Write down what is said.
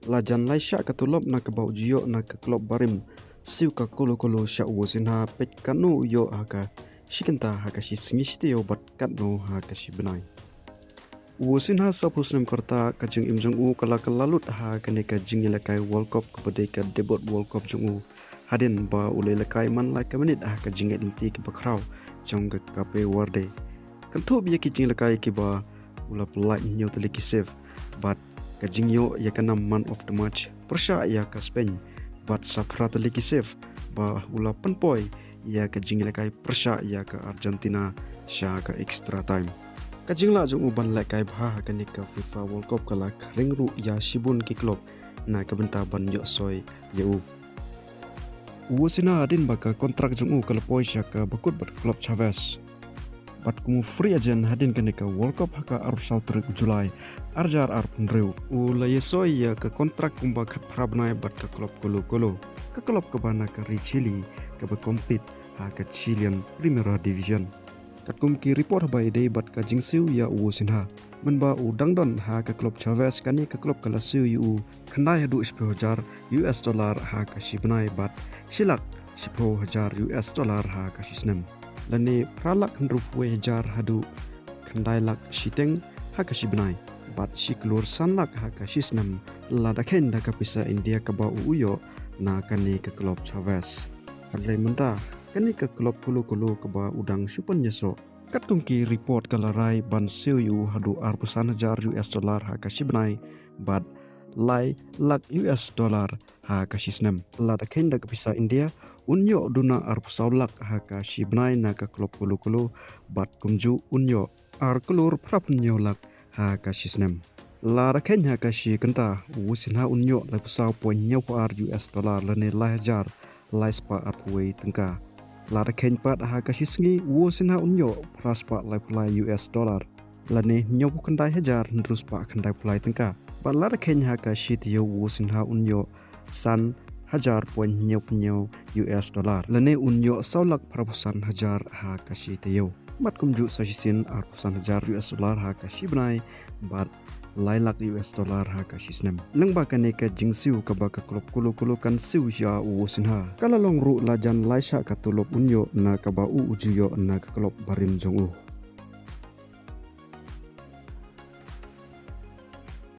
lajan laisha katulop na kabau jiyo na ka klop barim siu ka kolo sha uosinha pet kanu yo haka shikenta haka shi singisteo bat katno haka shi benai uosinha sapusnem karta kajing imjong u kala lalut ha kaneka jingilakai World Cup kepada ka debut World Cup jong u hadin ba ulai lakai man lai ka menit ha ka jinget inti ki bakrau jong ka kape warde kantu biya ki jinglakai ki ba ula pelai nyo teliki save but kajingyo ya kana man of the match persya ya ka Spain but sapra teliki save ba ula penpoi ya kajinglakai persya ya ka Argentina sha ka extra time kajingla jong uban lakai bha ka nika FIFA World Cup kala ringru ya shibun ki klub na ka benta ban yo soy yeu uosina adin baka kontrak jong u kala poi sha ka bakut bat klub Chavez bat kumu free agent hadin kenika World Cup haka arab sautrik Julai arjar arab nreu ula yesoi ya ke kontrak kumba khat prabnai bat ke klub kolo ke klub ke bana ke Chile ke berkompet ha ke Chilean Primera Division kat kum ki report by day bat ka jingsiu ya uosinha menba udang don ha ke klub Chavez kani ke klub kala siu yu khandai hadu $10,000 ha ka shibnai bat shilak $10,000 ha ka shisnem lani pralak hendrup wejar hadu kandai lak shiteng haka shibnai bat shiklur sanlak haka shisnam ladaken da kapisa India ka ba uyo na kani ke klub Chavez adlai menta kani ke klub kulu ka ba udang supon yeso kat kumki report kalarai ban siu yu hadu $100,000 haka shibnai bat lai lak $, ha ka shisnam ladaken da kapisa India unyo duna arpusaulak haka shibnai na ka klub kulu bat kumju unyo kelur prapnyo lak haka shisnem la rakhen haka shi kenta usinha unyo la pusau $1 lane $1,000 laispa arpwei tengka la rakhen pat haka shisngi usinha unyo praspa lai $, lane nyobu kendai hajar ndruspa kendai pulai tengka bat la rakhen haka shi tiyo usinha unyo san $100,000 lane unyo saulak prabusan hajar ha kashi tayo mat kumju sajisin $100,000 ha kashi benai bat lailak $, ha kashi snem lengba kaneka jingsiu ka baka klub kulu kan siu ya usinha kala long ru lajan laisha katulop unyo na ka ba ujuyo na ka klub barim jong